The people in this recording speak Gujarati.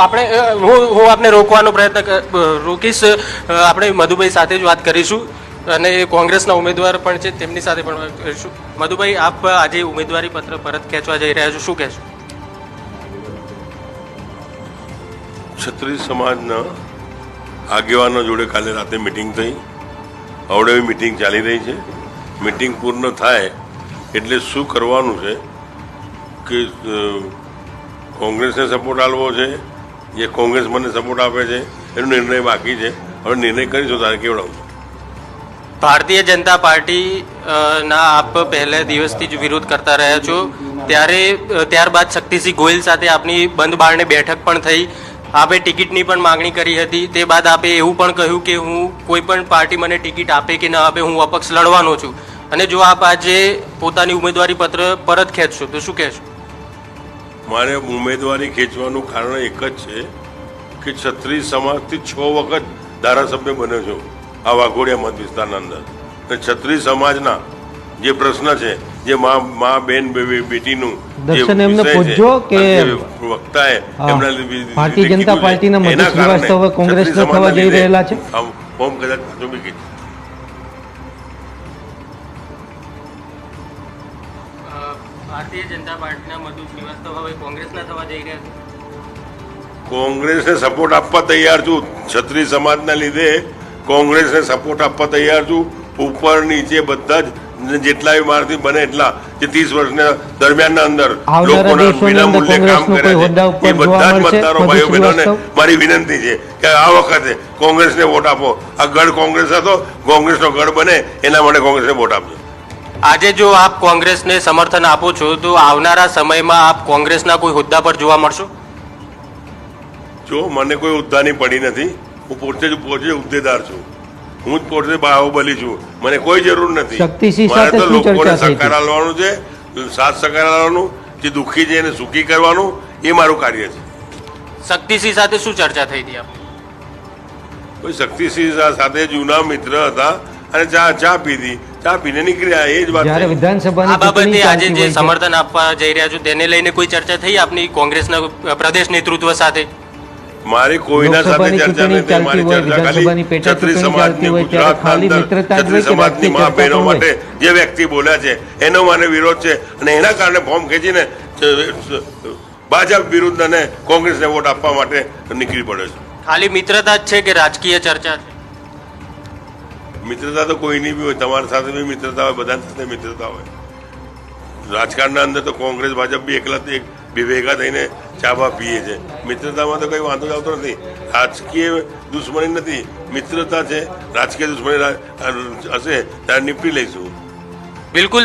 આપણે હું આપને રોકવાનો પ્રયત્ન રોકીશ. આપણે મધુભાઈ સાથે જ વાત કરીશું અને કોંગ્રેસના ઉમેદવાર પણ છે તેમની સાથે પણ વાત કરીશું. મધુભાઈ, આપ આજે ઉમેદવારી પત્ર પરત ખેંચવા જઈ રહ્યા છો, શું કહેશો? ક્ષત્રિય સમાજના આગેવાનો જોડે કાલે રાતે મિટિંગ થઈ. હવે મિટિંગ ચાલી રહી છે. મિટિંગ પૂર્ણ થાય એટલે શું કરવાનું છે કે કોંગ્રેસને સપોર્ટ આપવો છે, જે કોંગ્રેસ મને સપોર્ટ આપે છે એનો નિર્ણય બાકી છે. હવે નિર્ણય કરીશું તારે કેવડાવું. ભારતીય જનતા પાર્ટી ના આપ પહેલા દિવસથી જ વિરોધ કરતા રહ્યા છો, ત્યારબાદ શક્તિસિંહ ગોહિલ સાથે આપની બંધ બારણે બેઠક પણ થઈ. આપે ટિકિટની પણ માંગણી કરી હતી. તે બાદ આપે એવું પણ કહ્યું કે હું કોઈ પણ પાર્ટી મને ટિકિટ આપે કે ન આપે, હું અપક્ષ લડવાનો છું. અને જો આપ આજે પોતાની ઉમેદવારી પત્ર પરત ખેંચશો તો શું કહેશો? મારે ઉમેદવારી ખેંચવાનું કારણ એક જ છે કે ક્ષત્રિય સમાજથી 6 વખત ધારાસભ્ય બન્યો છું આ વાઘોડિયા મત વિસ્તારના અંદર. અને ક્ષત્રિય સમાજના જે પ્રશ્ન છે, જે મા બેન બેટીનું દર્શન એમને પૂછજો કે વક્તાએ એમના ભારતીય જનતા પાર્ટીના મધુ શ્રીવાસ્તવ કોંગ્રેસના થવા જઈ રહેલા છે. ફોર્મ કદાચ પાછું બી કીધું. ભારતીય જનતા પાર્ટીના મધુ શ્રીવાસ્તવ હવે કોંગ્રેસના થવા જઈ રહ્યા છે. કોંગ્રેસને સપોર્ટ આપવા તૈયાર છું. ક્ષત્રિય સમાજના લીધે કોંગ્રેસને સપોર્ટ આપવા તૈયાર છું. ઉપર નીચે બધા જ જેટલા મારાથી બને એટલા જે 30 વર્ષના દરમિયાનના અંદર લોકોના વિનામૂલ્યે કામ કર્યા છે એ બધા જ મતદારો ભાઈઓ બહેનોને મારી વિનંતી છે કે આ વખતે કોંગ્રેસને વોટ આપો. આ ગઢ કોંગ્રેસ હતો, કોંગ્રેસનો ગઢ બને એના માટે કોંગ્રેસને વોટ આપજો. આજે જો આપ કોંગ્રેસને સમર્થન આપો છો તો આવનારા સમયમાં આપ કોંગ્રેસના કોઈ હોદ્દા પર જોવા મળશો? જો મને કોઈ હોદ્દાની પડી નથી. હું પોતે જ હોદ્દેદાર છું. હું જ પોતે બાહુબલી છું. મને કોઈ જરૂર નથી. મારે તો લોકોને સહકાર આપવાનું છે, સાથ સહકાર આપવાનું, જે દુઃખી છે એને સુખી કરવાનું, એ મારું કાર્ય છે. શક્તિસિંહ સાથે શું ચર્ચા થઈ હતી આપની? કોઈ શક્તિસિંહ સાથે જૂના મિત્ર હતા અને ચા પીધી, ચા પીને નીકળ્યા, એ જ વાત. જ્યારે વિધાનસભાની આ બાબતે આજે જે સમર્થન આપવા જઈ રહ્યા છો તેને લઈને કોઈ ચર્ચા થઈ આપની કોંગ્રેસના પ્રદેશ નેતૃત્વ સાથે? મારી કોઈના સાથે ચર્ચા નથી. મારી ચર્ચા ખાલી ક્ષત્રિય સમાજની ગુજરાતના અંદર ક્ષત્રિય સમાજની મા બહેનો માટે જે વ્યક્તિ બોલ્યા છે એનો મને વિરોધ છે અને એના કારણે ફોર્મ ખેંચીને ભાજપ વિરુદ્ધ અને કોંગ્રેસને વોટ આપવા માટે નીકળી પડે છે. ખાલી મિત્રતા જ છે કે રાજકીય ચર્ચા છે? મિત્રતા તો કોઈની બી હોય, તમારી સાથે બી મિત્રતા હોય, બધા સાથે મિત્રતા હોય. રાજકારણના અંદર તો કોંગ્રેસ ભાજપ બી એકલા ભેગા થઈને ચાબા પીએ છે. મિત્રતામાં તો કઈ વાંધો આવતો નથી. રાજકીય દુશ્મની નથી, મિત્રતા છે. રાજકીય દુશ્મની હશે ત્યારે નીપટી લઈશું. બિલકુલ.